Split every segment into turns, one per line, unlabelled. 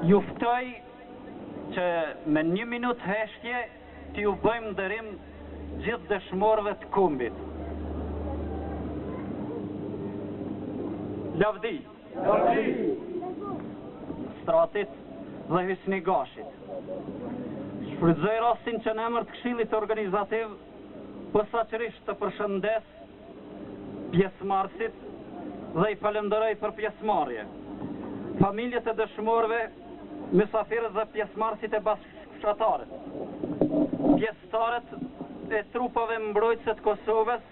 Juftoj që me 1 minutë heshtje t'ju bëjmë ndërim gjithë dëshmorëve të kombit. Lavdi! Stratit dhe Hysni Gashit. Shfrytëzoj rastin që në emër të Këshillit Organizativ posaçërisht të përshëndes pjesëmarrësit dhe i falenderoj për pjesëmarrje. Familjet e dëshmorëve, mysafirët dhe pjesëmarrësit e bashkëfushatarët, pjesëtarët e trupave mbrojtëse të Kosovës,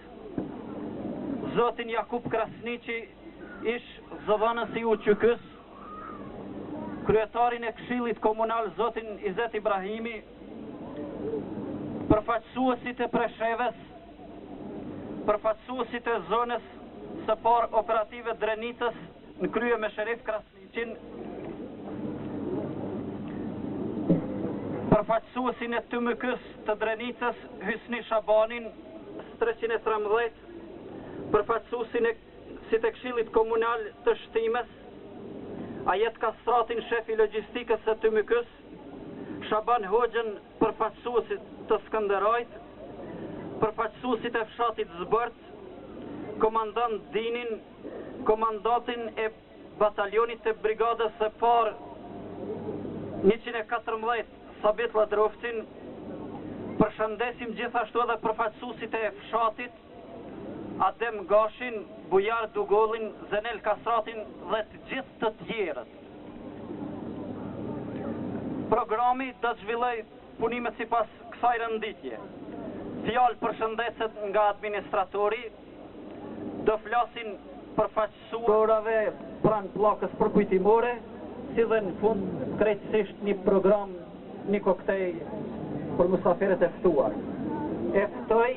zotin Jakub Krasniqi, ish zëdhënës i UÇK-s, kryetarin e Këshillit Komunal zotin Izet Ibrahimi, përfaqësuesit e Preshevës, përfaqësuesit e zonës së parë operative Drenicës në krye me Sherif Krasniqin, përfaqësuesin e TMK-s të Drenicës Hysni Shabanin 313, përfaqësuesin e Këshillit Komunal të Shtimës, Ajet Kastratin, shefi logjistikës së TMK-s, Shaban Hoxhën, përfaqësuesit të Skënderajt, përfaqësuesit e fshatit Zbërt, komandant Dinin, komandantin e batalionit të brigadës së parë 114 Sabit Ladrovcin, përshëndesim gjithashtu edhe përfaqësuesit e fshatit Adem Gashin, Bujar Dugollin, Zenel Kastratin dhe të gjithë të tjerët. Programi do të zhvilloj punimet sipas kësaj renditje. Fjalë përshëndeset nga administratori, do flasin përfaqësuesve pranë pllakës përkujtimore, si dhe në fund krejtësisht një program, një koktejl për mysafirët e ftuar. E ftoj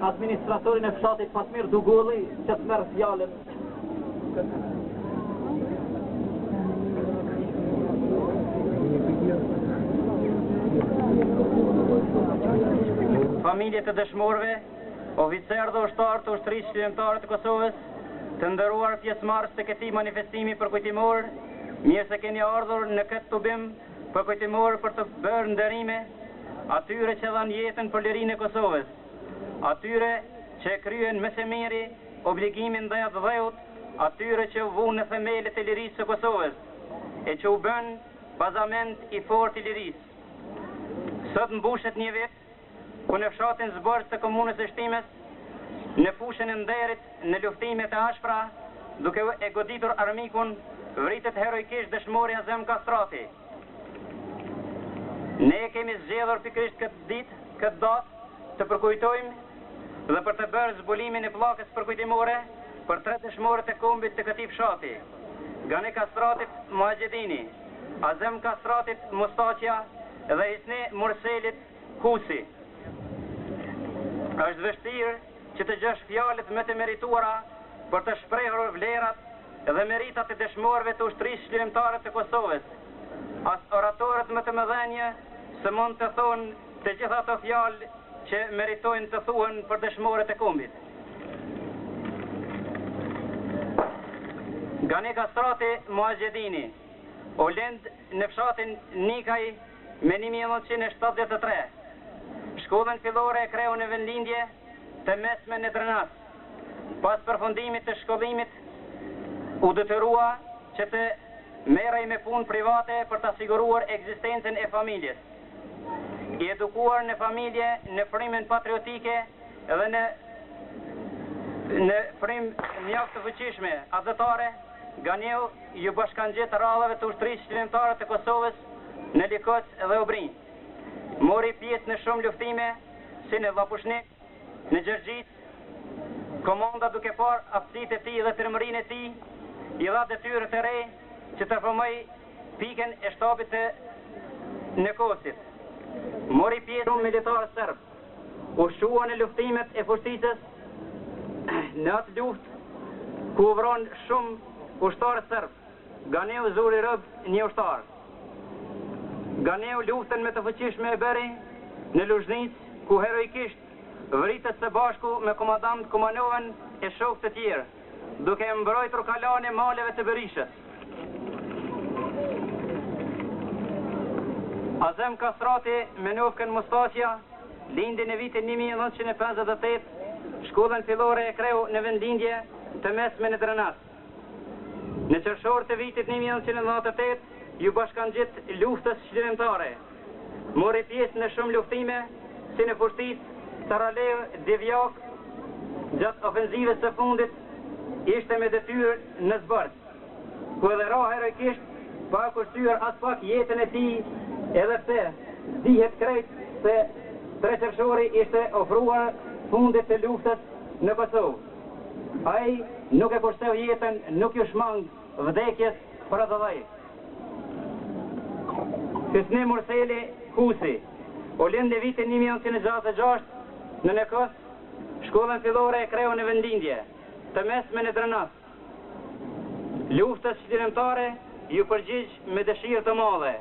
administratorin e fshatit Fatmir Dugolli që të merr fjalën.
Familjet e dëshmorëve, oficerë dhe ushtarë të ushtrisë shërbimtare të Kosovës, të nderuar pjesëmarrës të këtij manifestimi përkujtimor, mirë se keni ardhur në këtë tubim përkujtimor për të bërë nderime atyre që dhanë jetën për lirinë e Kosovës, atyre që kryen me së miri obligimin ndaj atë dheut, atyre që u vunë në themelet e lirisë së Kosovës, e që u bën bazament i fortë i lirisë. Sot mbushet një vit ku në fshatin Zbërt të komunës së Shtimës, në fushën e nderit, në luftimet e ashpra, duke e goditur armikun, vritet heroikisht dëshmori Azem Kastrati. Ne kemi zgjedhur pikërisht këtë ditë, këtë datë, të përkujtojmë dhe për të bërë zbulimin e pllakës përkujtimore për 3 dëshmorët e kombit të këtij fshati. Gani Kastratit Muhaxhedini, Azem Kastratit Mustaqia dhe Hysni Murselit Husi. Është vështirë që të gjesh fjalët më të merituara për të shprehur vlerat dhe meritat e dëshmorëve të ushtrisë shërbimtare të Kosovës. As oratorët më të mëdhenj se mund të thonë të gjitha ato fjalë që meritojnë të thuhen për dëshmorët e kombit. Gani Kastrati Muhaxhedini u lind në fshatin Nikaj me 1973. Shkollën fillore e kreu në vendlindje të mesme në Drenas. Pas përfundimit të shkollimit u detyrua që të merrej me punë private për të siguruar ekzistencën e familjes. I edukuar në familje, në frymën patriotike dhe në frymë mjaft të fuqishme adhetare, Ganiu ju bashkangjet radhave të ushtrisë shërbimtare të Kosovës në Likoç dhe Ubrinj. Mori pjesë në shumë luftime, si në Vapushnik, në Gjergjit, komanda duke parë aftësitë e tij dhe tërmërinë e tij, i dha detyrë të re që të formoj pikën e shtabit të Nekosit. Mori pjesë shumë militar serb, u shua në luftimet e fushicës, në atë luftë ku u vron shumë ushtarë serb. Ganiu zuri rëb një ushtar. Ganiu luftën me të fuqishme e bëri në Luzhnic, ku heroikisht vritet së bashku me komandant Kumanovën e shokë të tjerë. duke mbrojtur kalan e maleve të Berishës. Azem Kastrati Menufken Mustaqja lindi në vitin 1958, shkollën fillore e kreu në vendlindje të mesme në Drenas. Në qershor të vitit 1998, ju bashkangjit luftës shqirimtare. Mori pjesë në shumë luftime, si në fushtit Saralev, Divjak, gjatë ofenzives së fundit, ishte me detyrë në zbardh, ku edhe ra heroikisht pa kushtyr as pak jetën e tij, edhe pse dihet krejt se 3 qershori ishte ofruar fundit të luftës në Kosovë. Ai nuk e kushteu jetën, nuk ju shmang vdekjes për atë dhaj. Hysni Murseli Husi u lind në vitin 1966 në Nekos, shkollën fillore e kreu në vendlindje të mesme në Drenas. Luftës shqirimtare ju përgjigj me dëshirë të madhe.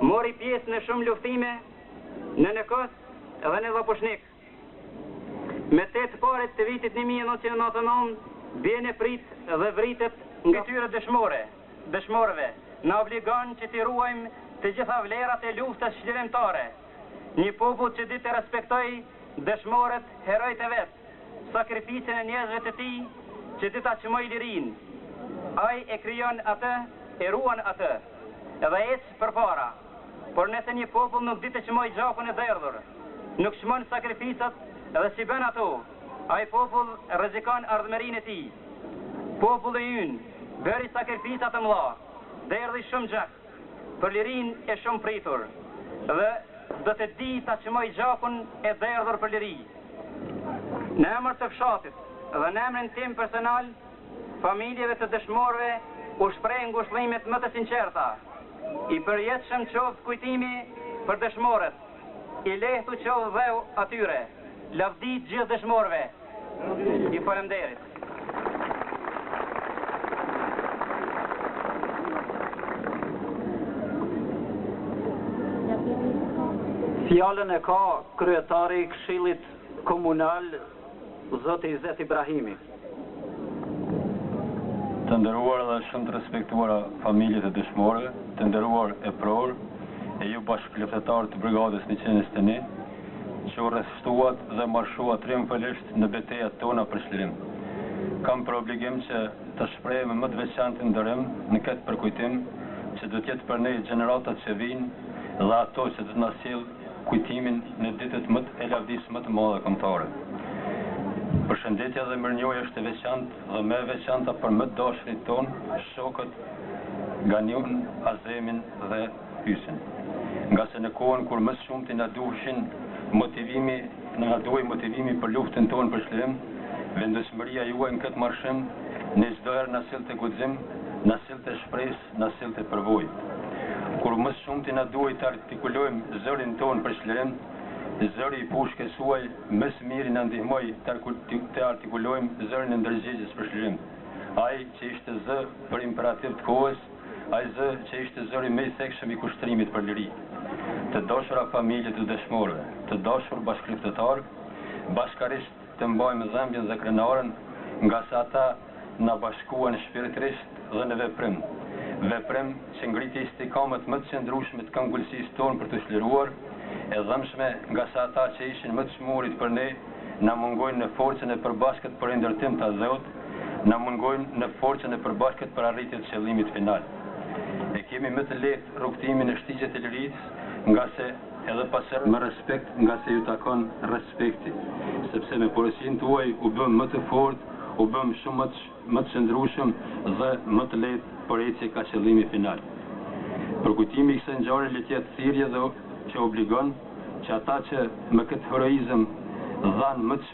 Mori pjesë në shumë luftime në Nekos dhe në Lapushnik. Me 8 paret të vitit 1999, bjene prit dhe vritet nga tyre dëshmorëve, në obligon që t'i ruajmë të gjitha vlerat e luftës shqirimtare. Një popull që ditë të respektoj dëshmorët herojt e vetë, sakrificën e njerëzve të tij, që ditë ta çmoj lirin. Ai e krijon atë, e ruan atë, edhe ecë përpara. Por nëse një popull nuk ditë të çmoj gjakun e derdhur, nuk çmon sakrificat edhe si bën ato, ai popull rrezikon ardhmërinë e tij. Populli ynë bëri sakrifica të mëdha, derdhi shumë gjak për lirinë e shumë pritur, dhe do të di ta çmoj gjakun e derdhur për liri. Në emër të fshatit dhe në emrin tim personal, familjeve të dëshmorëve u shpreh ngushëllimet më të sinqerta. I përjetshëm qoftë kujtimi për dëshmorët, i lehtu qoftë dheu atyre. Lavdit gjithë dëshmorëve. I falemderit.
Fjalën e ka kryetari i Këshillit Komunal, Zoti Izet Ibrahimi.
Të nderuar dhe shumë të respektuara familjet e dëshmorëve, të nderuar e pror, e ju bashkëluftëtarë të brigadës 121, që u rreshtuat dhe marshua triumfalisht në betejat tona për çlirim. Kam për obligim që të shpreh me më të veçantë nderim në këtë përkujtim që do të jetë për ne gjeneratat që vijnë dhe ato që do të na sjell kujtimin në ditët më të lavdisë më të mëdha kombëtare. Përshëndetja dhe mirënjohja është e veçantë dhe më e veçanta për më të dashurit ton, shokët Ganiun, Azemin dhe Hysin. Nga se në kohën kur më shumti na duheshin motivimi për luftën tonë për çlirim, vendosmëria juaj në këtë marshim në çdo herë na sillte guxim, na sillte shpresë, na sillte përvojë. Kur më shumti na duhej të artikulojmë zërin tonë për çlirim, zëri i pushkës suaj më së miri na ndihmoi të artikulojmë zërin e ndërgjegjës për çlirim. Ai që ishte zë për imperativ të kohës, ai zë që ishte zëri më i thekshëm i kushtrimit për liri. Të dashura familje të dëshmorëve, të dashur bashkëluftëtarë, bashkarisht të mbajmë dhëmbjen dhe krenaren, nga sa ata na bashkuan shpirtërisht dhe në veprim. Veprim që ngriti istikamet më të qëndrueshme të këmbgulësisë tonë për të çliruar, e dhëmshme nga sa ata që ishin më të çmurit për ne, na mungojnë në forcën e përbashkët për ndërtim të Dheut, na mungojnë në forcën e përbashkët për arritje të qëllimit final. E kemi më të lehtë rrugtimin e shtigjet e lirisë, nga se edhe pasër me respekt, nga se ju takon respekti, sepse me porosinë tuaj u bëm më të fortë, u bëm shumë më të qëndrueshëm dhe më të lehtë për ecje ka qëllimi final. Përkujtimi i kësaj ngjarje le të jetë thirrje dhe që obligon që ata që me këtë heroizëm dhanë më të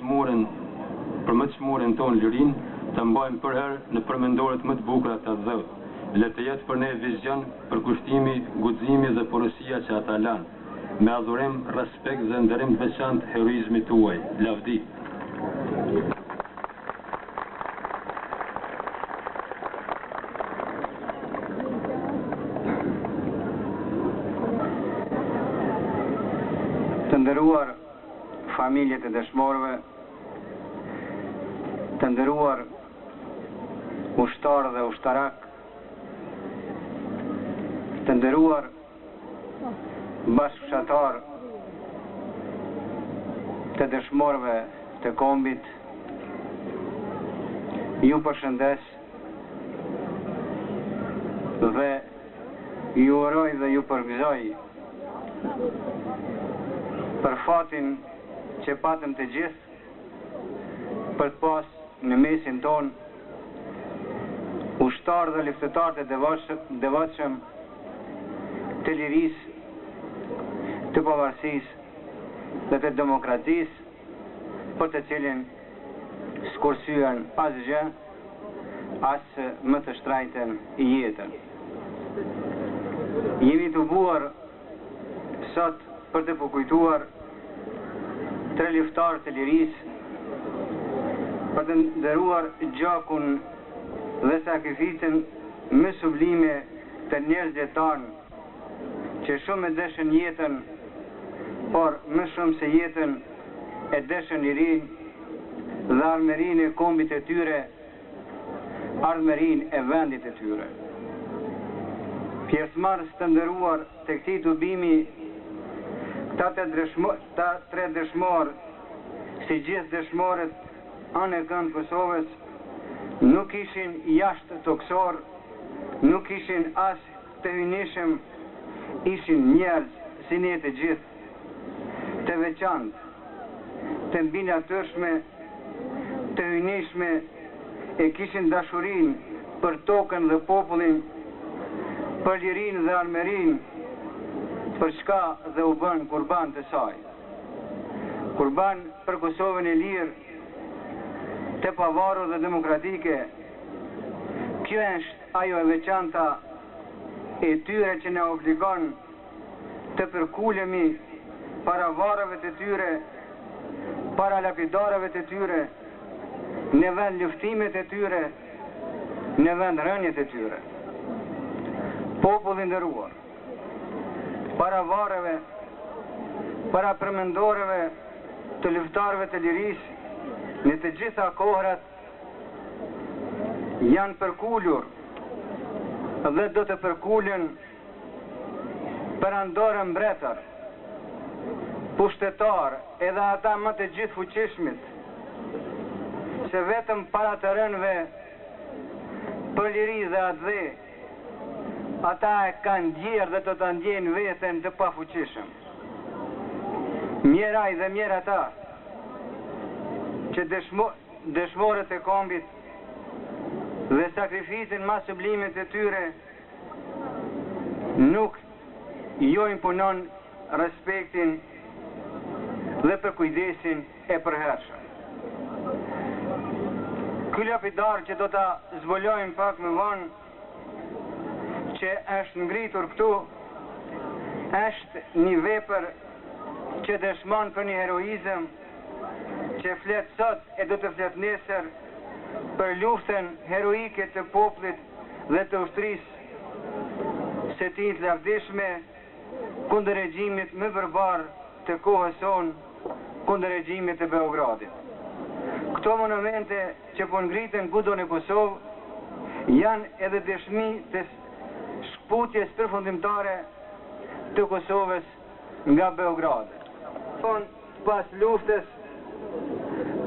çmuren tonë lirinë, të mbajmë përherë në përmendoret më të bukura të Dheut. Le të jetë për ne vizion, përkushtimi, guximi dhe porosia që ata lanë, me adhurim, respekt dhe nderim të veçantë heroizmit tuaj. Lavdi.
Të nderuar familjet e dëshmorëve, të nderuar ushtar dhe ushtarak, të nderuar bashkëfshatar të dëshmorëve të kombit, ju përshëndes dhe ju uroj dhe ju përgëzoj për fatin që patëm të gjithë për të pas në mesin ton ushtar dhe luftëtar të devotshëm të lirisë, të pavarësisë dhe të demokratisë, për të cilin s'kursyen asgjë, as më të shtrajten i jetën. Jemi të buar sot për të përkujtuar tre luftëtar të lirisë, për të nderuar gjakun dhe sakrificën më sublime të njerëzve tanë, që shumë e dëshën jetën, por më shumë se jetën e dëshën lirinë dhe ardhmërinë e kombit e tyre, ardhmërinë e vendit e tyre. Pjesëmarrës të nderuar të këtij tubimi, ta tre dëshmorë, si gjithë dëshmorët anë e kënd Kosovës, nuk ishin jashtë toksor, nuk ishin as të hynishëm, ishin njerëz si ne të gjithë, të veçantë, të mbinatërshme, të hynishme, e kishin dashurinë për tokën dhe popullin, për lirinë dhe armërinë, për çka dhe u bën kurban të saj. Kurban për Kosovën e lirë, të pavarur dhe demokratike. Kjo është ajo e veçanta e tyre që na obligon të përkulemi para varrave të tyre, para lapidarëve të tyre, në vend luftimet e tyre, në vend rënjet e tyre. Populli nderuar, para varreve, para përmendorëve të luftëtarëve të lirisë, në të gjitha kohrat janë përkullur dhe do të përkullen perandorë mbretër, pushtetar edhe ata më të gjithë fuqishmit, se vetëm para të rënëve për liri dhe atë dhe, ata e kanë djerë dhe të të ndjenë veten të pa fuqishëm. Mjeraj dhe mjerë ata që dëshmorët e kombit dhe sakrificën ma sublimet e tyre nuk jo imponon respektin dhe për kujdesin e përhershëm. Ky lapidar që do ta zbulojmë pak më vonë, që është ngritur këtu, është një vepër që dëshmon për një heroizëm që flet sot e do të flet nesër për luftën heroike të popullit dhe të ushtrisë së tij të lavdishme kundër regjimit më barbar të kohës sonë, kundër regjimit të Beogradit. Këto monumente që po ngriten kudo në Kosovë janë edhe dëshmi të shkputjes përfundimtare të Kosovës nga Beogradi. Pas luftës,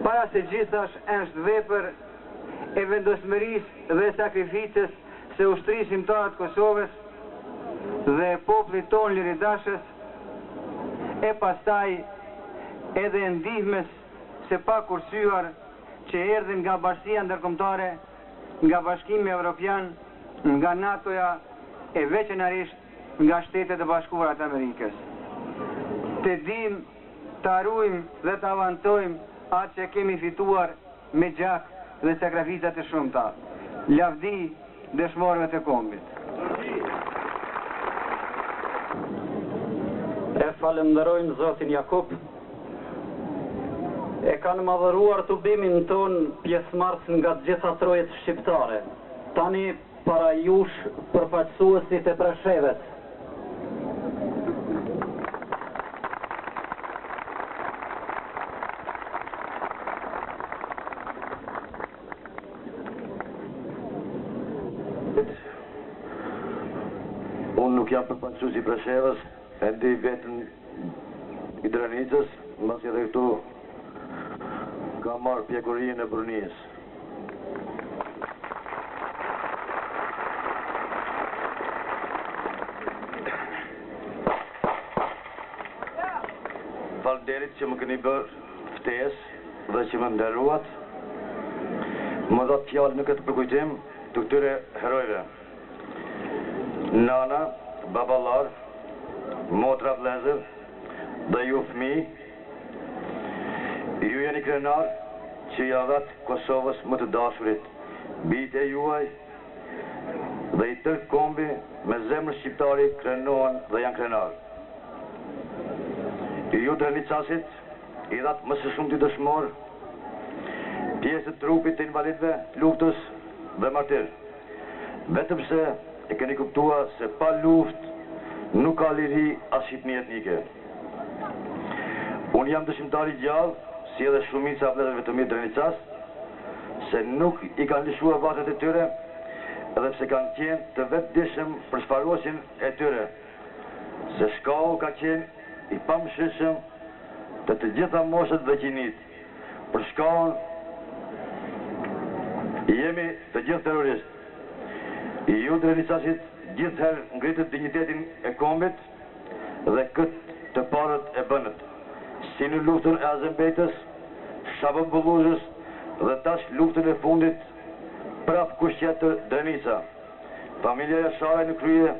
para se gjithash është vepër e vendosmërisë dhe sakrificës së ushtrisë shqiptare të Kosovës dhe popullit tonë liridashës, e pastaj edhe ndihmës së pakursyer që erdhin nga Bashkia Ndërkombëtare, nga Bashkimi Evropian, nga NATO-ja e veçanërisht nga Shtetet e Bashkuara të Amerikës. Të dim, të arrujmë dhe të avantojmë atë që kemi fituar me gjak dhe sakrificat e shumta. Lavdi dëshmorëve të kombit.
E falenderojmë Zotin Jakub. E kanë madhëruar tubimin ton pjesëmarrës nga të gjitha trojet shqiptare. Tani para jush përfaqësuesit e Preshevet.
Kosotit. Unë nuk jam përfaqësues i Preshevës, e di vetën i Drenicës, mbasi edhe këtu ka marrë pjekurinë e Brunisë. Falënderit që më keni bërë ftesë dhe që më nderuat. Më dhëtë fjallë në këtë përkujtim të këtyre herojve. Nana, babalar, motra vlezër dhe ju fëmi, ju jeni krenar që ja dhatë Kosovës më të dashurit, bijtë e juaj dhe i tërë kombi me zemër shqiptari krenohen dhe janë krenar. Ju Drenicasit i dhatë më së shumë të dëshmor pjesë të trupit të invalidve, luftës dhe martir. Vetëm se e keni kuptua se pa luft nuk ka liri as shqipni etnike. Unë jam dëshimtari gjallë, si edhe shumica vlezërve të mirë Drenicas, se nuk i kanë lëshua vatët e tyre, edhe pse kanë qenë të vetë dishëm për shfarosin e tyre, se shkau ka qenë i pamëshishëm të gjitha moshët dhe qinit. Për shkaun jemi të gjithë terroristë. Ju Drenicasit gjithëherë ngritët dignitetin e kombit dhe këtë të parët e bënët. Si në luftën e Azembejtës, Shabën Bulluzhës dhe tash luftën e fundit prap kushtjetër Drenica. Familja Jasharaj në krye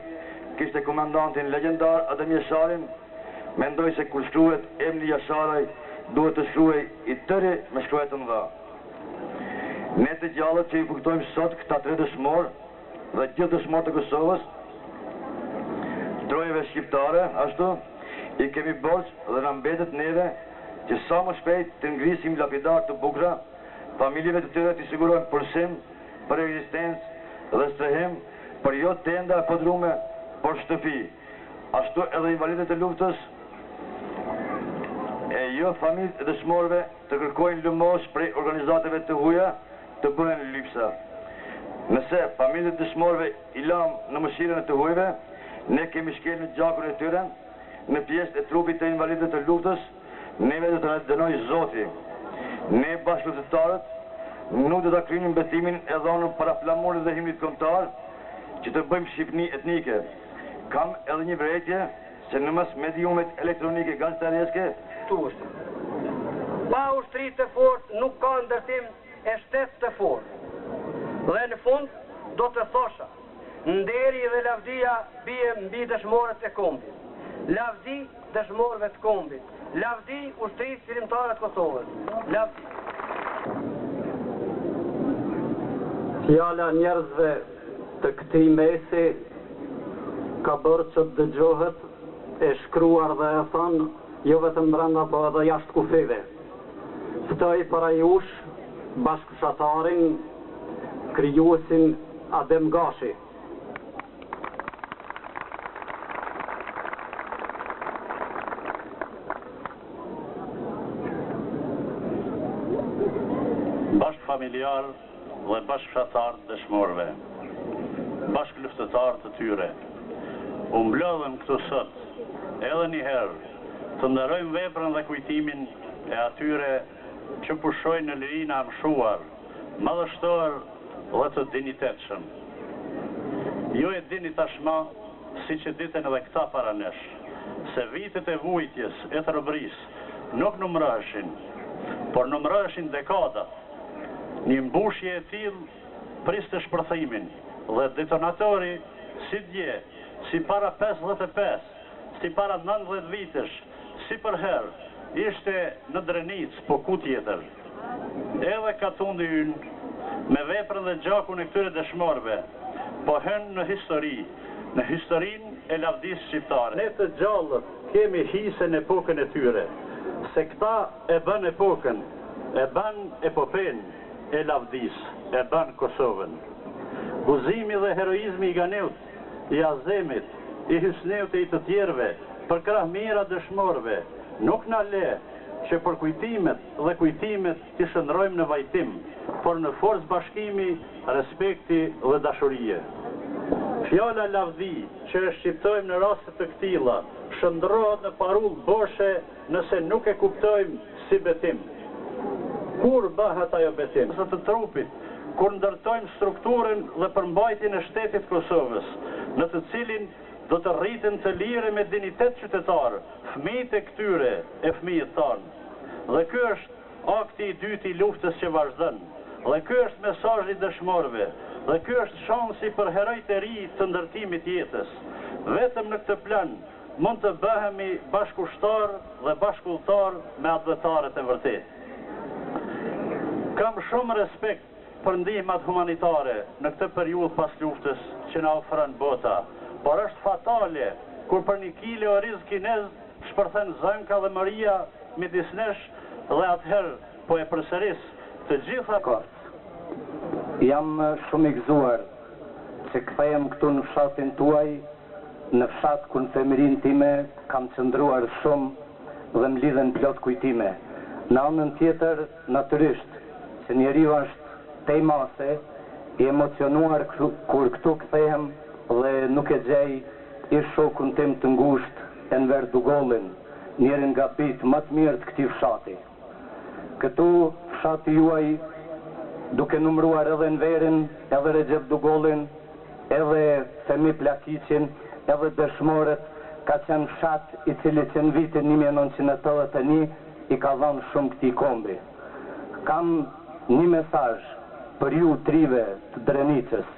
kishte komandantin legjendar Adem Jasharin. Mendoj se kur shkruhet emri Jasharaj, duhet të shkruhej i tëri me shkruaj të mëdha. Ne të gjallët që i përkujtojmë sot këta tre dëshmor dhe gjithë dëshmor të Kosovës, trojeve shqiptare, ashtu, i kemi borç dhe na mbetet neve që sa më shpejt të ngrisim lapidar të bukra, familjeve të tyre të sigurojmë përsim, për ekzistencë dhe strehim, për jo tenda e podrume, por shtëpi. Ashtu edhe invalidet e luftës e jo familjet e dëshmorëve të kërkojnë lëmosh prej organizatave të huaja të bëhen lypsa. Nëse familjet e dëshmorëve i lam në mëshirën e të huajve, ne kemi shkel në gjakun e tyre, në pjesë e trupit të invalidëve të luftës, neve do të na dënoj Zoti. Ne bashkëluftëtarët nuk do ta kryejmë betimin e dhënën para flamurit dhe himnit kombëtar që të bëjmë shqipni etnike. Kam edhe një vërejtje se në mes mediumet elektronike gangsterjeske
pa ushtri të fort nuk ka ndërtim e shtet të fort. Dhe në fund do të thosha, nderi dhe lavdia bie mbi dëshmorët e kombit. Lavdi dëshmorëve të kombit. Lavdi ushtrisë qëllimtare të Kosovës. Lavdi.
Fjala njerëzve të këtij mesi ka bërë që të dëgjohet, e shkruar dhe e thënë, jo vetëm brenda, po edhe jashtë kufive. Ftoj para jush bashkëshatarin, krijuesin Adem Gashi.
Bashkëfamiljar dhe bashkëshatar të dëshmorëve, bashkëluftëtar të tyre, u mblodhëm këtu sot, edhe një herë, të nderojmë veprën dhe kujtimin e atyre që pushojnë në lirin e amshuar, madhështor dhe të dinitetshëm. Ju e dini tashma, si që ditën edhe këta para nesh, se vitet e vujtjes e të robëris nuk numëroheshin, por numëroheshin dekadat. Një mbushje e tillë priste shpërthimin dhe detonatori si dje, si para 55, si para 19 vitesh, si për herë, ishte në Drenicë, po ku tjetër. Edhe katundi ynë, me veprën dhe gjakun e këtyre dëshmorëve, po hënë në historinë e lavdisë shqiptare. Ne të gjallët kemi hisën epokën e tyre, se këta e bën epokën, e bën epopen e lavdisë, e bën Kosovën. Guzimi dhe heroizmi i Ganeut, i Azemit, i Hysneut e i të tjerve, për krah mira dëshmorëve, nuk na le që për kujtimet dhe kujtimet të shndrojmë në vajtim, por në forcë bashkimi, respekti dhe dashurie. Fjala lavdi që e shqiptojmë në raste të këtilla shndrohet në parull boshe nëse nuk e kuptojmë si betim. Kur bëhet ajo betim? Së të trupit, kur ndërtojmë strukturën dhe përmbajtjen e shtetit Kosovës, në të cilin do të rriten të lirë me dinitet qytetar, fëmijët e këtyre e fëmijët tanë. Dhe ky është akti i dytë i luftës që vazhdon. Dhe ky është mesazhi i dëshmorëve. Dhe ky është shansi për herojtë e ri të ndërtimit jetës. Vetëm në këtë plan mund të bëhemi bashkushtar dhe bashkulltar me advetarët e vërtetë. Kam shumë respekt për ndihmat humanitare në këtë periudhë pas luftës që na ofron bota, por është fatale kur për 1 kilo oriz kinez shpërthen zënka dhe mëria midis nesh dhe atëherë po e përsëris të gjitha kohët.
Jam shumë i gëzuar që kthehem këtu në fshatin tuaj, në fshat ku në femërin time kam qëndruar shumë dhe më lidhen plot kujtime. Në anën tjetër, natyrisht, që njeriu është tej mase, i emocionuar kur këtu kthehem dhe nuk e gjej ish shokun tim të ngushtë Enver Dugollin, njërin nga bijtë më të mirë të këtij fshati. Këtu fshati juaj, duke numëruar edhe Enverin, edhe Recep Dugollin, edhe Femi Plakicin, edhe dëshmorët, ka qenë fshat i cili që në vitin 1981 i ka dhënë shumë këtij kombi. Kam një mesazh për ju trive të Drenicës.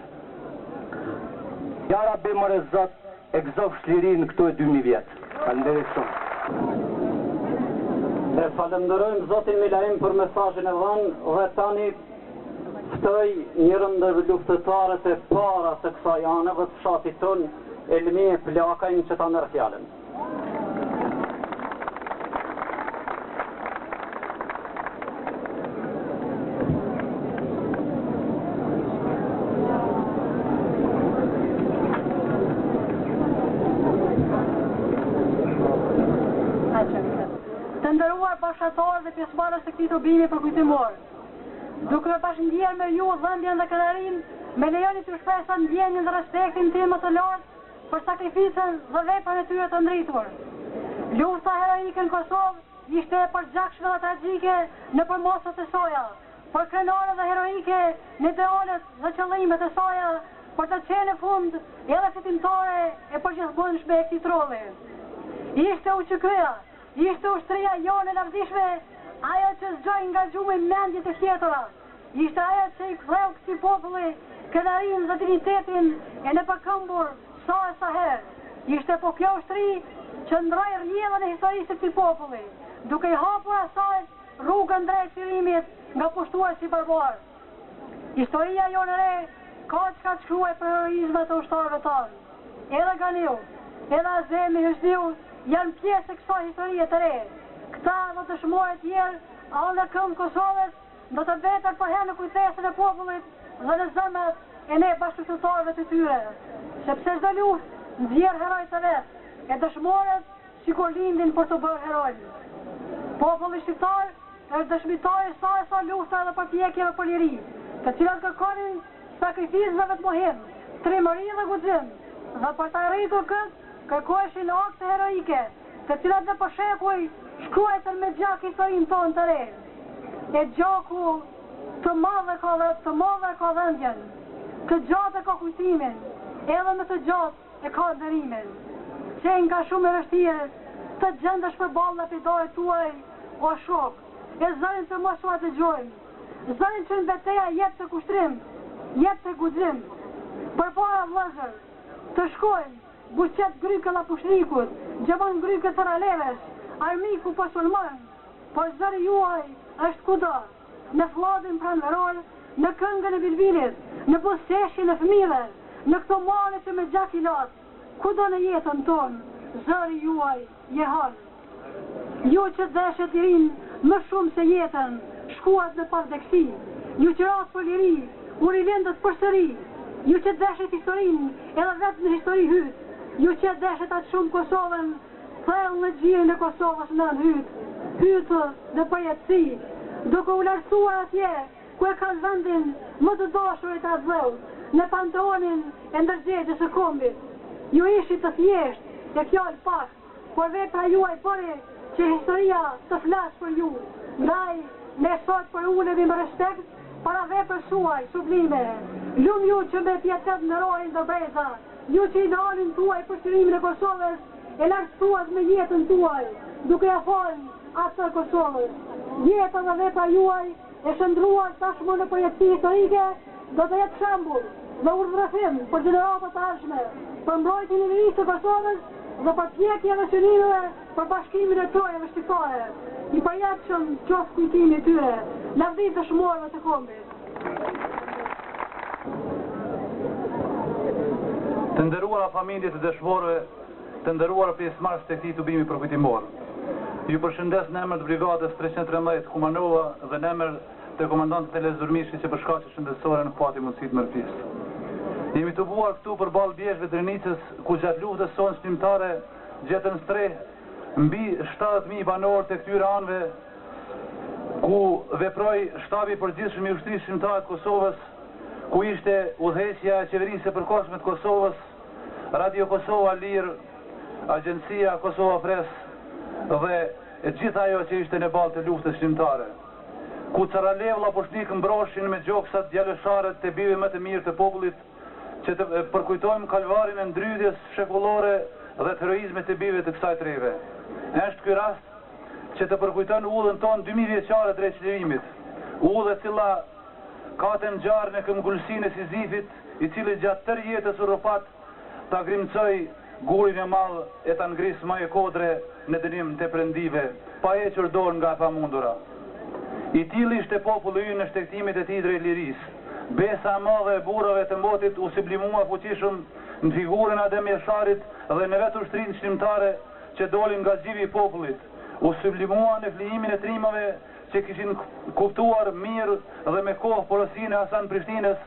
Ja Rabi more Zot, e gëzof shlirinë këtu e 2000 vjet. Faleminderit shumë.
E falenderojmë Zotin Milaim për mesazhin e dhënë dhe tani ftoj njërën ndër luftëtarët e para të kësaj ane dhe të fshatit ton, Elmi Plakajn, që ta merr fjalën.
Të nderuar bashkëtarë dhe pjesëmarrës të këtij tribimi përkujtimor, duke me bashkëndjerë me ju dhëndjen dhe kënaqërinë, me lejoni t'ju shpresa ndjenjën dhe respektin tim më të lartë për sakrificën dhe veprën e tyre të ndritur. Lufta heroike në Kosovë ishte e përgjakshme dhe tragjike në përmosët e soja, për krenare dhe heroike në idealet dhe qëllimet e soja, për të qenë në fund edhe fitimtare e përgjithësishtme e këtij trolli. Ishte UÇK-ja, ishte ushtria jonë e lavdishme, ajo që zgjoi nga gjumi mendjet e tjetra, ishte ajo që i ktheu këtij populli kënaqërinë dhe dignitetin e në përkëmbur sa e sa herë. Ishte po kjo ushtri që ndroi rrjedhën e historisë të këtij populli, duke i hapur asaj rrugën drejt firimit nga pushtuesi barbar. Historia jonë e re ka çka të shkruaj për heroizmin e ushtarëve tanë. Edhe Ganiu, edhe Azemi Hysniu janë pjesë e kësaj historie të re. Këta dhe të shmore tjerë, anë në këmbë Kosovës, do të vetër përherë në kujtesën e popullit dhe në zemrat e ne bashkëpunëtorëve të tyre. Sepse çdo luftë nxjerr heroj të vet, e dëshmorët sikur lindin për të bërë heroj. Populli shqiptar është dëshmitar i sa lufta dhe përpjekjeve për liri, të cilat kërkonin sakrificë dhe vetmohim, trimëri dhe guxim, dhe për të arritur këtë kërkoheshin akte heroike, të cilat në përshekuj shkruajtën me gjak historinë tonë të re. E gjaku të madhe ka dhëndjen, të gjatë e ka kujtimin, edhe me të gjatë e ka ndërimin. Qenë ka shumë e vështirë, të gjendësh për balë lapidare tuaj, o shok, e zërin të mos ua të gjojmë, zërin që në beteja jetë të kushtrim, jetë të guxim, për para vëllezër, të shkojmë, buqet gryke la pushrikut, gjëmon gryke të ralevesh, armiku për sulmon, por zëri juaj është kudo, në fladin pranveror, në këngën e bilbilit, në buzëqeshjen e fëmijëve, në këto male që me gjak i latë, kudo në jetën tonë, zëri juaj jehon. Ju që deshet i rinë më shumë se jetën, shkuat në pavdekësi, ju që ratë për liri, u rivendet për sëri, ju që deshet historinë, edhe vetë në histori hytë, ju që deshet atë shumë Kosovën, thellë në gjirën e Kosovës në hytë dhe përjetësi, duke u lartësuar atje, ku e ka vendin më të dashurit atë dheut, në panteonin e ndërgjegjës së kombit. Ju ishit të thjesht e fjallë pak, por vepra juaj bëri që historia të flasë për ju. Ndaj, ne sot për ulemi me respekt para veprës suaj sublime. Lum ju që me pjetet në rojnë dhe breza, ju që i në alin tuaj për shërimin e Kosovës, e lartësuat me jetën tuaj, duke e folë atë Kosovës. Jeta dhe vepra juaj e shëndruar tashmë në përjetësi historike, do të jetë shembull dhe urdhërëfim për gjeneratat të ardhshme, për mbrojtjen e lirisë të Kosovës dhe për pjekje dhe synimeve për bashkimin e trojave shqiptare. I përjetshëm qoftë kujtimi i tyre, lavdit të shmorëve të kombit.
Të nderuara familje të dëshmorëve, të nderuara pjesëmarrës të këtij tubimi përkujtimor. Ju përshëndes në emër të brigadës 313 Kumanova dhe në emër të komandantit Eles Durmishi që për shkaqe shëndetësore nuk pati mundësi të merr pjesë. Jemi tubuar këtu përballë bjeshëve të Renicës, ku gjatë luftës sonë shtimtare gjetën streh mbi 70.000 banor të këtyre anëve, ku veproi shtabi i përgjithshëm i ushtrisë shqiptare të Kosovës, ku ishte udhëheqja e qeverisë së përkohshme të Kosovës, Radio Kosova Lirë, Agjencia Kosova Press dhe e gjitha ajo që ishte në balë të luftës shqiptare, ku Caralevlla poshnik mbroshin me gjoksat djalëshare të bijve më të mirë të popullit, që të përkujtojmë kalvarin e ndrydhjes shekullore dhe të heroizmit të bijve të kësaj treve. Është ky rast që të përkujton udhën tonë 2000 vjeçare drejt çlirimit, udhë e cila ka të ngjarë në këmbgulsinë e Sizifit, i cili gjatë tërë jetës urrëfat ta grimcoi gurin e madh e ta ngris më e kodre në dënim të prendive, pa hequr dorë nga e pamundura. I tillë ishte populli ynë në shtektimet e tij drejt lirisë. Besa e madhe e burrave të motit u sublimua fuqishëm në figurën e Adem Jasharit dhe në vetë ushtrinë shqiptare që dolin nga zgjivi i popullit. U sublimua në flijimin e trimave që kishin kuptuar mirë dhe me kohë porosinë e Hasan Prishtinës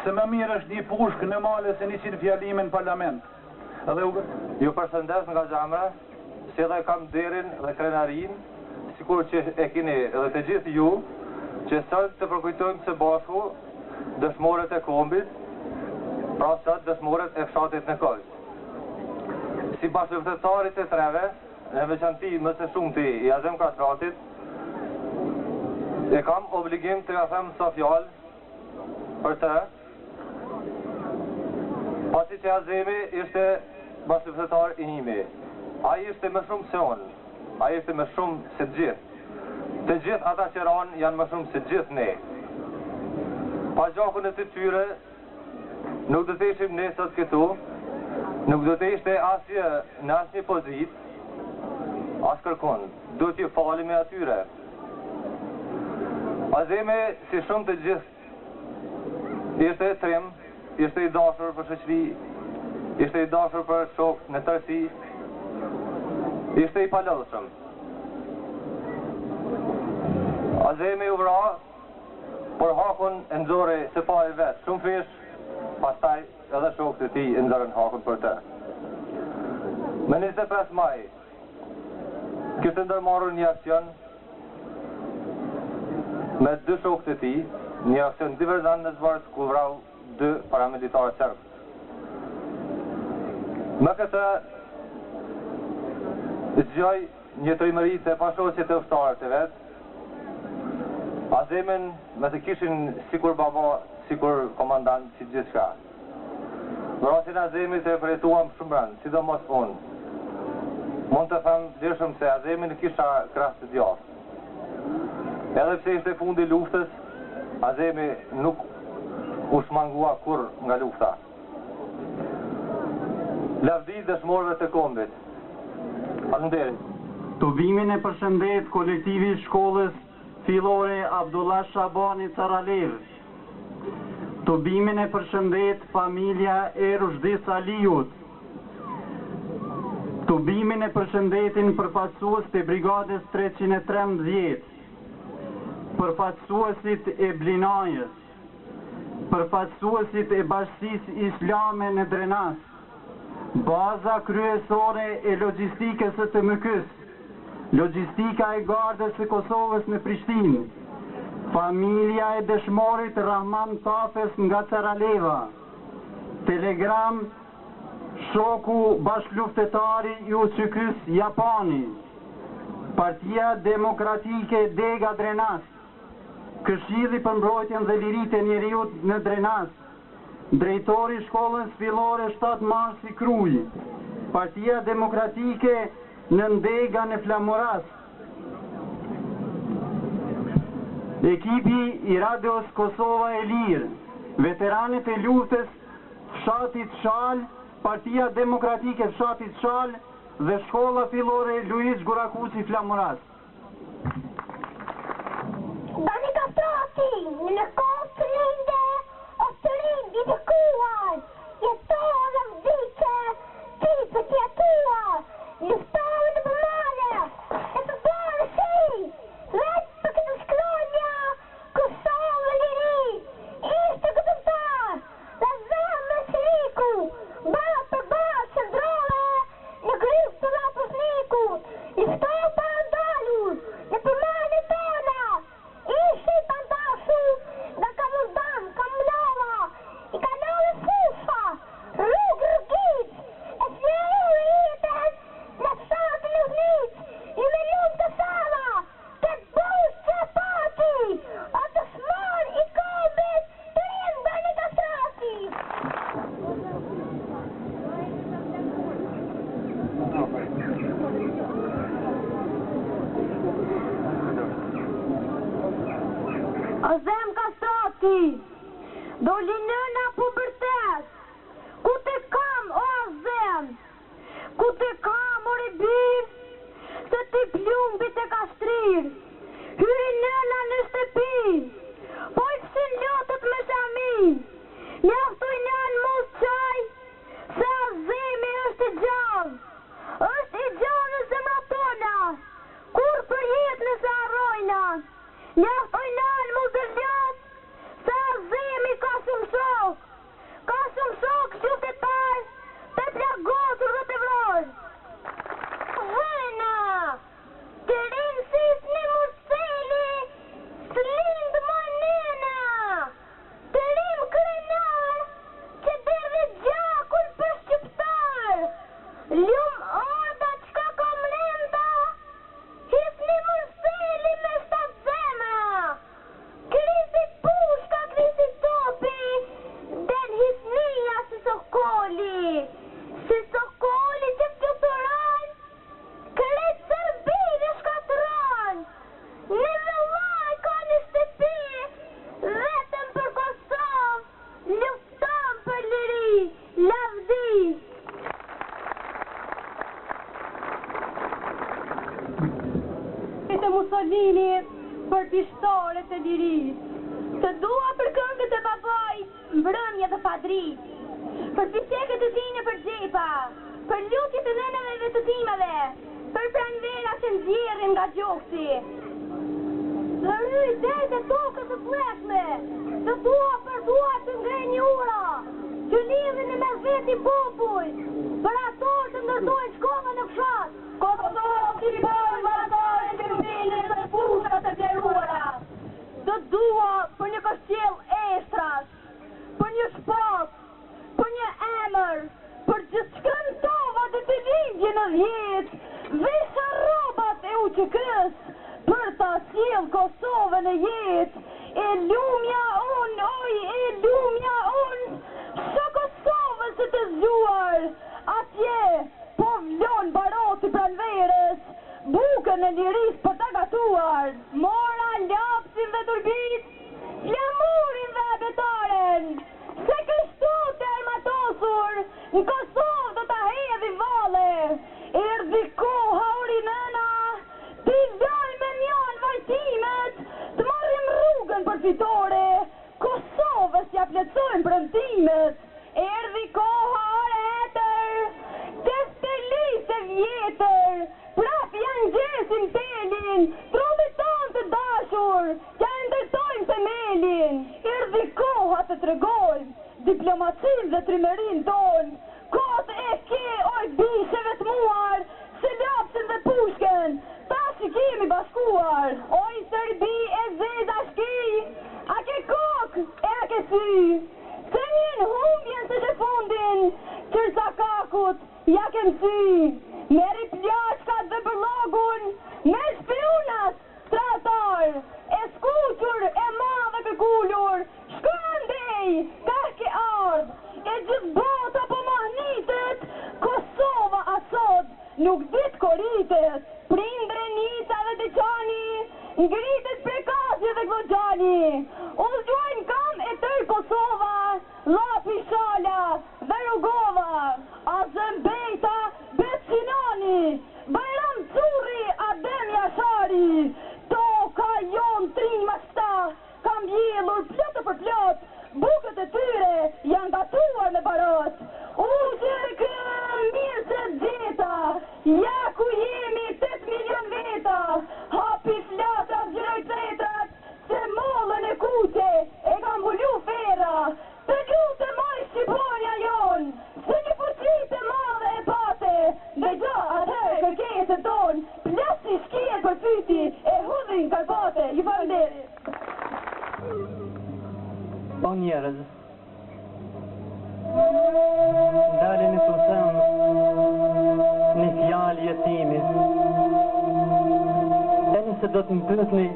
se më mirë është një pushkë në male se 100 fjalime në parlament.
Ju përshëndes nga xhamra, si edhe kam derin dhe krenarin, sikur që e keni edhe të gjithë ju, që sot të përkujtojmë së bashku dëshmorët e kombit, pra sot dëshmorët e fshatit në Kos. Si bashkëpunëtarit e treve, në veçanti më së shumti i Azem Kastratit, e kam obligim të ja them sa fjalë për të, pasi që Azemi ishte bashkëpunëtar i imi. Ai ishte më shumë se unë, ai ishte më shumë se të gjithë. Të gjithë ata që ranë janë më shumë se gjithë ne. Pa gjakun e të tyre, nuk do të ishim ne sot këtu, nuk do të ishte asje në asnjë pozit, as kërkon, do t'ju falim e atyre. Azemi, si shumë të gjithë, ishte trim, ishte i dashur për shoqëri, ishte i dashur për shokë në tërësi, ishte i palodhshëm. Azemi u vra, por hakun e nxori se pa i vetë, shumë fish, pastaj edhe shokët e tij e nxorën hakun për të. Më 25 maj, kishte ndërmarrur një aksion me 2 shokët e tij, një aksion diverzant në Zvarc ku vrau 2 paramilitarë serbë. Me këtë zgjoj një trimëri të pashoqit e ushtarët e vetë, Azemin me të kishin sikur baba, sikur komandant, si gjithçka. Vrasin Azemit e përjetuam shumë rënd, sidomos unë. Mund të them vlerëshëm se Azemin kisha krahë të djathtë. Edhe pse ishte fundi i luftës, Azemi nuk u shmangua kur nga lufta. Lavdi dëshmorëve të kombit. Faleminderit.
Tubimin e përshëndet kolektivi shkollës fillore Abdullah Shabani Caralev. Tubimin e përshëndet familja e Rushdis Aliut. Tubimin e përshëndetin përfaqësues të brigadës 313, përfaqësuesit e Blinajës, përfaqësuesit e Bashkisë Islame në Drenas, baza kryesore e logjistikës së TMK-s, logjistika e Gardës së Kosovës në Prishtinë, familja e dëshmorit Rahman Tafes nga Caraleva, Telegram, shoku bashkëluftetari i UCK-s Japani, Partia Demokratike Dega Drenas, Këshilli për mbrojtjen dhe liritë e njeriut në Drenas, drejtori shkollës fillore 7 Marsi Kruj, Partia Demokratike në Ndega në Flamoras, ekipi i Radios Kosova e Lirë, veteranët e luftës Fshatit Shal, Partia Demokratike Fshatit Shal dhe shkolla fillore Luiz Gurakusi Flamoras.
Dani Kastrati, në kohë të linde, o të lindi të kuar, jetojë dhe vdike, ti për tja tua, luftojë në përmane, e të bërë shi, vetë për këtë shkronja, Kosovë liri, ishte këtë parë, dhe zemë në shriku, bërë për bërë qëndrove, në gripë të rapës nikut, luftojë për ndalur, në përmane tona, ishi pandashu, nga kamuzdan, kamlova, i kanale fusha, rrugë rrugit, e fjeru e jetën, në fshatin e vnit, i me lumë të sala, të bush që pati, o të smar i kombit, të rinë Dani Kastrati.
O zem Kastrati, do linëna pubertet, ku te kam o zem, ku te kam o rebir, se ti plumbit e kastrir, hyri nëna në shtëpi, po i fësin lotët me shamin, njaftoj nën mos qaj, se a zemi është i gjallë në zemra tona, kur për jetë nëse arrojna, njaftoj nën mos dhe ljotë, se a zemi ka shumë shok qytetar, të plagosur dhe të vrojnë. Vena, të rinë si s'ni museli, s'lindë më nena, të rinë krenar, që derdhe gjakun për shqiptar, ljumë orda qka kom lenda, hisni museli me shtat zemra, krisi pushka, krisi topi, den hisnia si sokoli që fluturon, kretë Serbini shkatron, në vëllaj ka një shtëpi, vetëm për Kosovë, lufton për liri, lavdi. Të Mussolini për pishtoret e liris, të dua për këngët e babaj, mbrëmje dhe padrit, për piseket e tine për gjepa, për lutjet e nënave dhe të timave, për pranvera që nxjerrin nga gjoksi. Të ryj dhejt e tokës të fleshme, të dua për dua të ngrejnë ura, që lidhin me veti popull, për ato që ndërtojnë shkolla në fshat. Kosovë si bojnë varatore që rrëminin dhe pushat e fjeruara. Të dua për një kështjel eshtras, për një shpat, për një emër, për gjithë shkëntova dhe të lindje në vjetë, vesha robat e UCK-s, për ta sjell Kosovën e jetë, e lumja unë, oj, e lumja unë, shë Kosovën se të zgjuar, atje, po vlon baroti pranverës, bukën e liris për të gatuar, mora lapsin dhe turbit, flamurin dhe abetaren, se kështu të armatosur, në Kosovë do të hedhi vale, erdhi koha ori nëna, ti dal me njën vajtimet, të marrim rrugën për fitore, Kosovës ja pletsojnë premtimet, erdhi koha ore etër, të stelise vjetër, prap janë gjesin telin, trumit ton të dashur, ja ndërtojnë themelin, erdhi koha të tregojnë, diplomacin dhe trimerin ton, kote e ke oj bisheve të muar, se lapsin dhe pushken, ta që kemi bashkuar, oj Serbi e zeda shki, a ke kok e a ke sy, se njën humbjen se të fund
ja kem sy, meri plashkat dhe përlogun, me shpionat, stratar, e skuqur, e madhe kërkullur, shkëndej, kake ardh, e gjithë bota po mahnitet, Kosova asot, nuk dit koritet, prindre Nita dhe Deqani, ngritet prekasje dhe Gvogjani, ullgjojnë kam e tërë Kosova, Lapi Shala dhe Rugova, Azembejta Becinani, Bajram Curri, Adem Jashari, toka jon trima shta, kam jellur plotë për plot, bukët e tyre janë gatuar me barot, uqër kërë mirë që gjeta, ja ku jemi 8 milion veta, hapi flatat, gjëroj tretrat, se mollën e kuqe e kam bullu fera, të lutë moj Shqiponia jon, se një fuqit e madhe e pate, dhe gja atëherë kërkesë ton, plasi shkjet për pyti, e hudhin Karpate, ju falenderit.
O njerëz, dalin të them një fjalë jetimi, e nëse do të më pyetni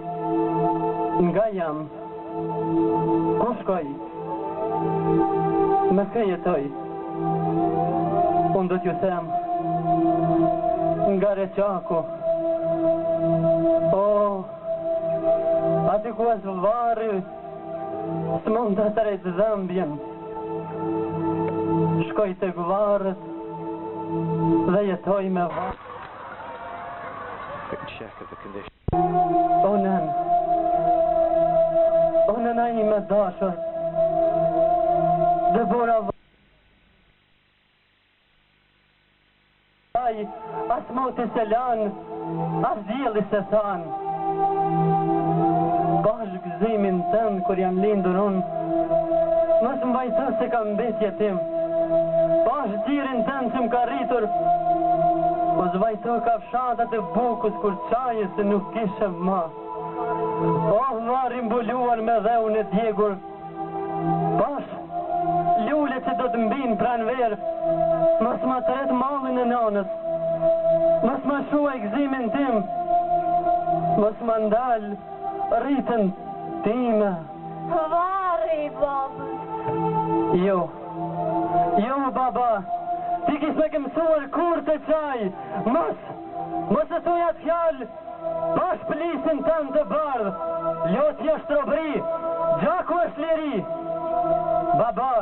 nga jam, ku shkoj, me kë jetoj, unë do t'ju them nga Reqaku, ati ku është varri, s'mund të tërejt dhëmbjen, shkoj të gëvarët dhe jetoj me varë. O nëna i me dashër, dhe bora vaj, as moti se lanë, as djeli se thanë, bash gëzimin tënë kur jam lindur unë, mos mbajto se kam mbetje tim, bash gjirin tënë që m'ka rritur, mos vajto kafshatat e bukës kur qajës se nuk kishe ma. Varri mbuluar me dheun e djegur, bash lule që do të mbin pran verë, mos ma të ret mallin e nanës, mos ma shua gëzimin tim, mos ma ndal rritën time.
Varri, babës.
Jo, baba, ti kis me ke mësuar kur të qaj, mos e thuja të fjallë, bash plisin tënë të bardhë, loti është robri, gjaku është liri. Baba,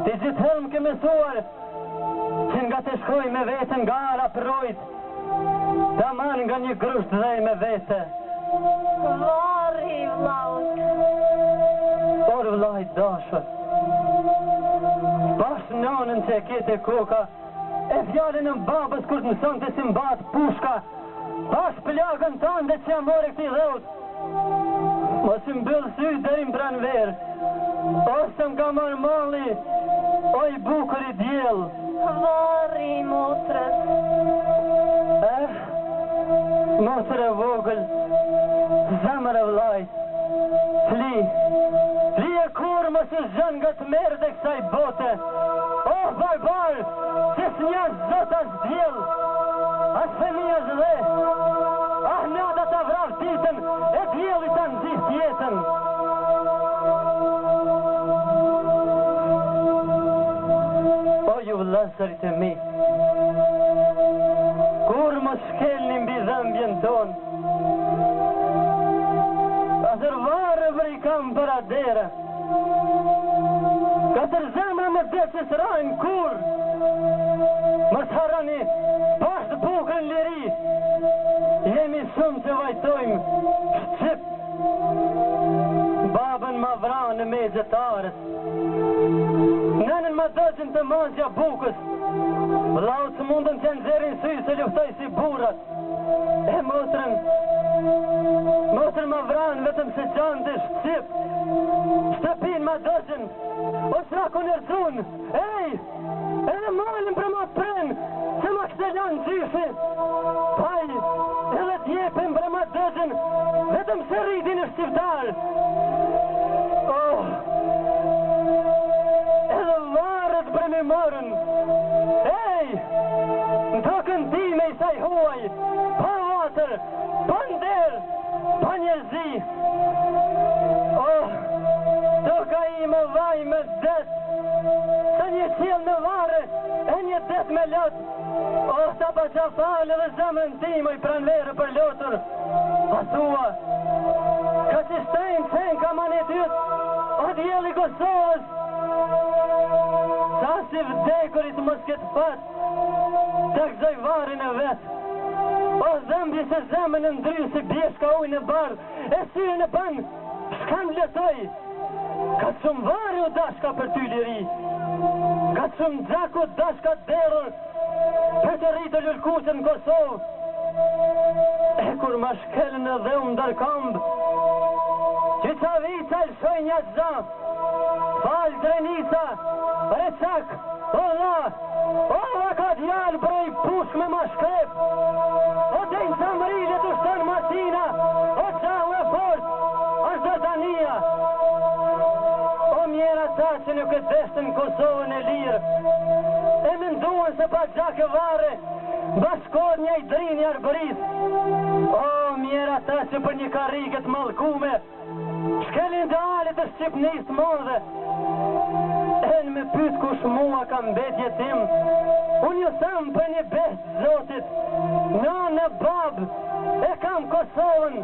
ti gjithëm ke mësuar, që nga të shkoj me vetën nga ara përrojt, ta man nga një grusht dhe me vete.
Varri, vlaut.
Por vlajt dashër, bash nanën që e kete koka, e fjallin në babës kur të mëson të si mbat pushka, bash plagën tonë dhe që amore këti dheut, mos i mbyllë sy dherim pran verë, ose m'ka marë malli, oj bukur i djel.
Varri, motrës.
Motrë e vogël, zemër e vlajt, fli e kur mos i zhën nga të merë dhe kësaj bote, barbar, që s'njas zot as djel, as femijas dhe, nada ta vrav titën, e djeli ta nëzis jetën. O ju vllazërit e mi, kur mos shkelni mbi dhëmbjen tonë, atër varë vëri kam për adere, katër zemrë më dhe që sërajnë kur, mos harani bashkë bukën liri, jemi shumë që vajtojmë Shqip, babën ma vranë në mezëtarës, nënën ma dëgjën të mazja bukës, vllaut së mundën që nxerin sy se luftoj si burat, e motrën ma vranë vetëm se gjanë dhe Shqip, shtëpin ma dëgjën, o shraku nërëzun, edhe malin për ma pren, se ma kështë lanë gjyshi, paj, edhe t'jepim për ma dëgjën, vetëm se rritin e shqiptar. Edhe varët për me morën, poezi. Toka ime vaj me det, se një qilë në vare, e një det me lot. Ta pa qa falë dhe zemrën timoj pranverë për lotur. A thua, ka që shtrejnë qenë ka manet jytë, o djeli Kosovës. Sa si vdekurit mos këtë fatë, të këzoj varin e vetë. O zëmbje se zemën e ndry si bjeshka ujnë e barë, e syrë në banë, shkan lëtoj. Ka shumë vari u dashka për ty liri, ka shumë gjaku dashka derur, për të rritë lullkuqën në Kosovë. E kur ma shkellën e dhe unë dërkambë, që qa vica lëshoj një gja, falë drenica, recak, ola ka djallë brej push me ma shkrep, o dejnë zamërile të shtonë Martina, o qahu e fort, o Zotania. O mjera ta që nuk e deshtën Kosovën e lirë, e menduan se pa gjake vare, bashkod një i drini arbëris. O mjera ta që për një karikët malkume, shkelin të alit të Shqipnis modhe, en me pyt kush mua kam betje tim, unë ju tham për një best zotit, në bab, e kam Kosovën,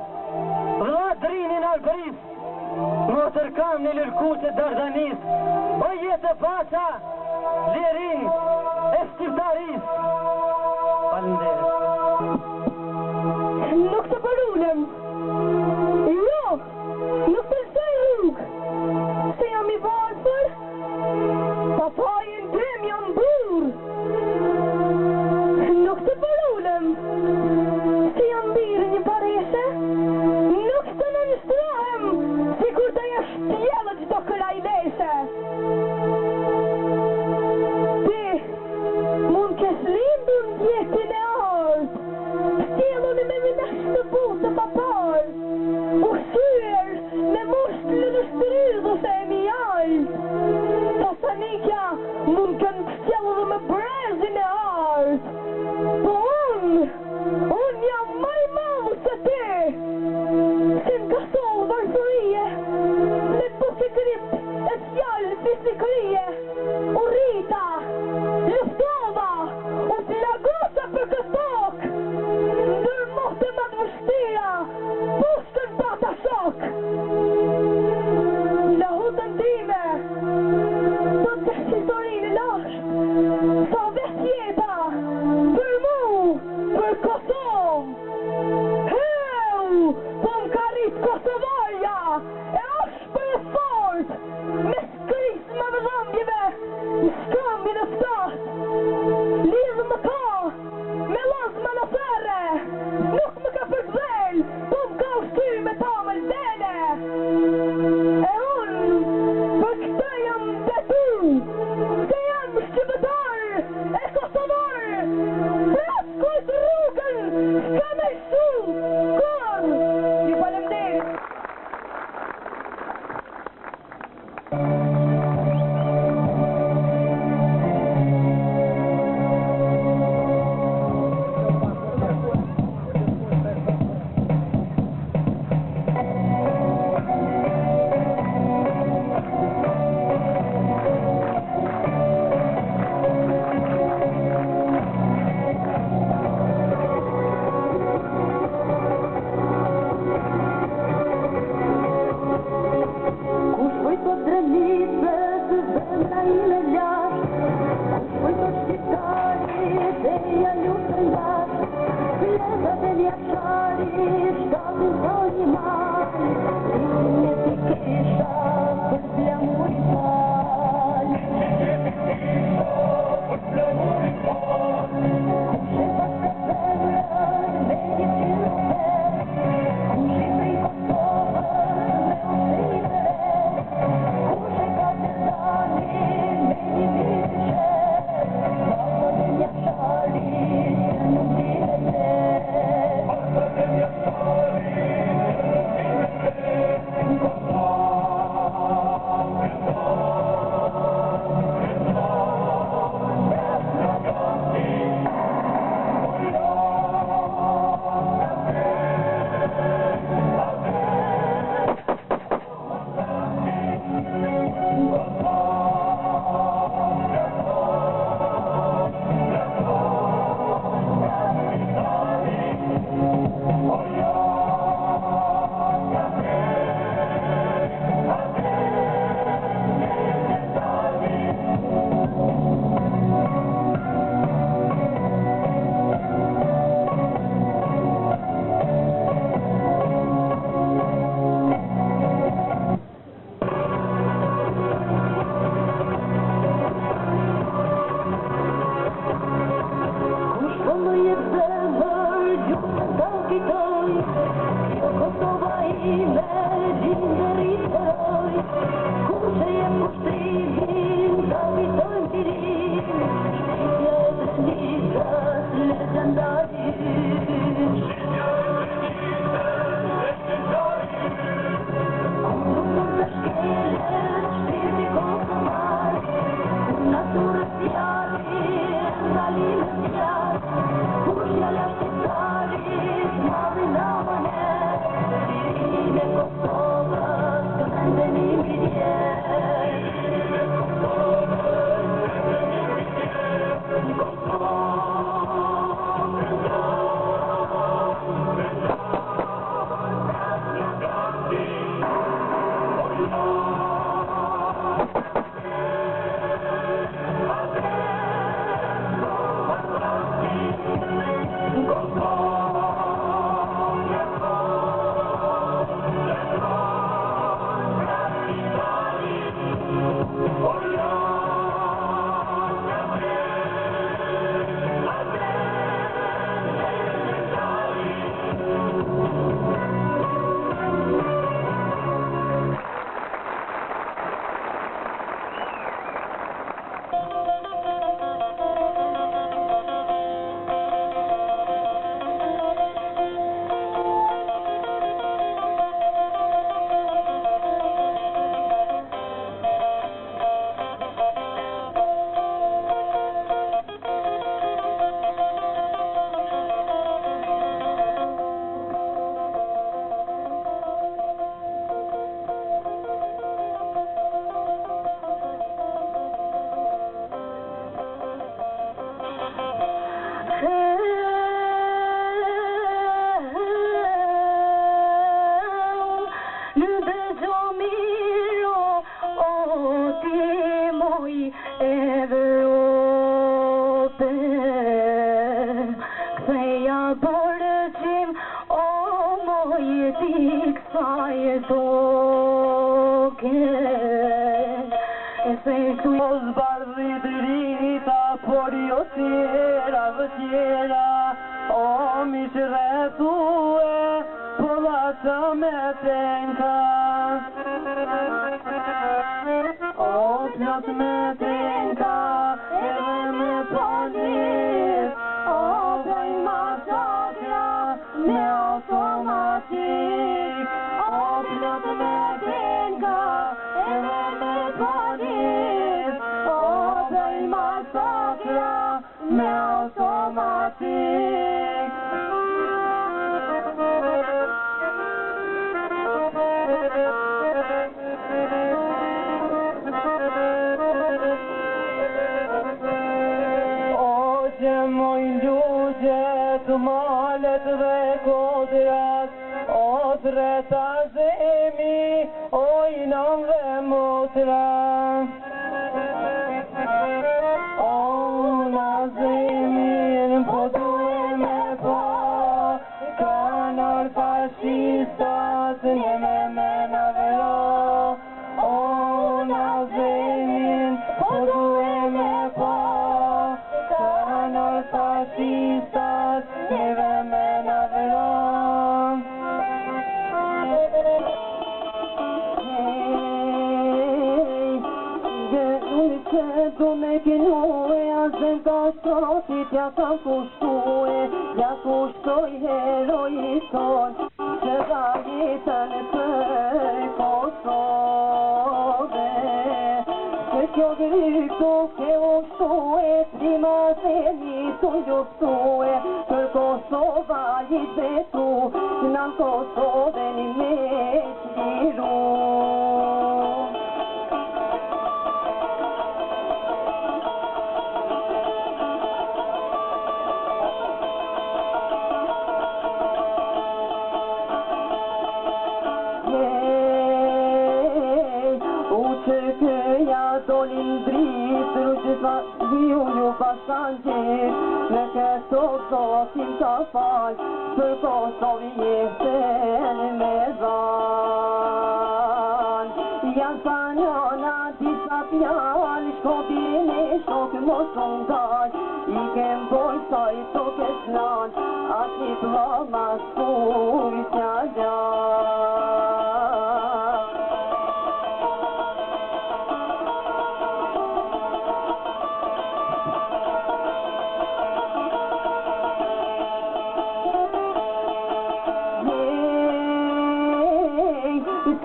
vla drinin arbëris, motër kam një lërkuqe Dardanis, o jetë faqa, lirin, e shqiptaris. Falenderit.
Nuk të përulem. Jo, nuk të lësoj rrug. Se jam i varfër, papajin tem jam bur. Nuk të përulem. Se jam birë një pareshe, nuk të në nështrohem, si kur të jesh tjellë qdo këra i leshe. Ti, mund kesh lindur në jetin e ardë, stjelon me vinesh të butë të papar, u syër me musht lënështëridhu se e mi ardë. Pasanikja mund kënë stjelon me brezin e ardë. Po unë jam maj malë se ti, se më kasovë varësërije, me pusikrit e fjallë fisikrije, u rrita, luftova, u plagosa për këtok, ndër mohte më të vështira, pushtën pata shok. Në hutën time, do të historinë lasht, sa vetë jeta, për mu, për Kosovë. Heu, po më ka rritë Kosovarja, e është për e fort, me skrisë më vëzambjeve, në shkambi në ftatë. Lidhë më ka, me lansë më në fere, nuk më ka përdhel, po më ka ushty me ta më ldele. E unë, për këta jam detu, se jam shqiptar, e Kosovar, praskojt rrugën, s'ka me shu, kur, ju falemderit.
Oh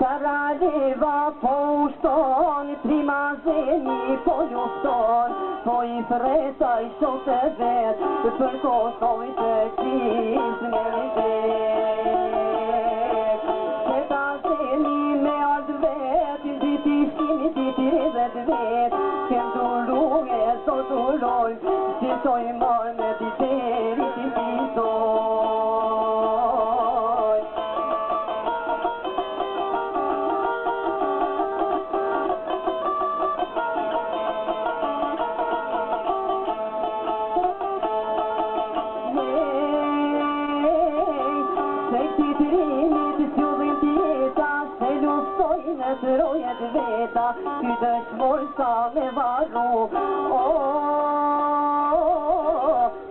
Sarajeva po ušton, prima zemlji polju ston,
po I fresa I shote vet për Kosovë të qisë në vet që ta sheni me ardë vet I diti shkimi diti vet vet kem të rrugë sot të rojmë që shoj marë me diteri që pisoj Veta, ty dëshmoj sa me varru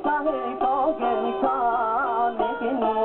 sa heri ka gërni ka me kenu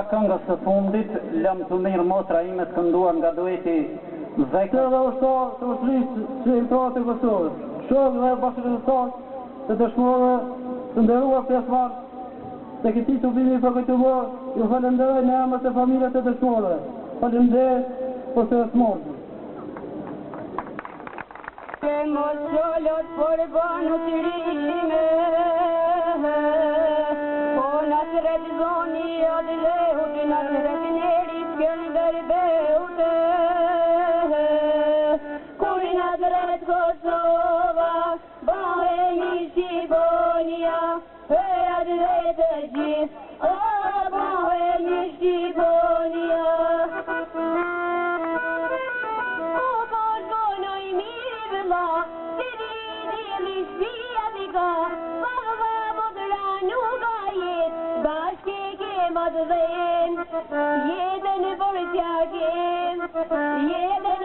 Këngës së fundit, lëm të mirë motra ime të kënduar nga dueti Zekë dhe ushtarë të ushtrisë që i mtarë të Kosovës, shokë dhe bashkëretar të dëshmorë të nderuar pjesëmarrës se këtij të bimi për këtë morë, ju falenderoj në emër të familjes të dëshmorëve. Faleminderit për të dëshmorë.
Mos solot por banu tirime adren, jeden i vårt jagen, jeden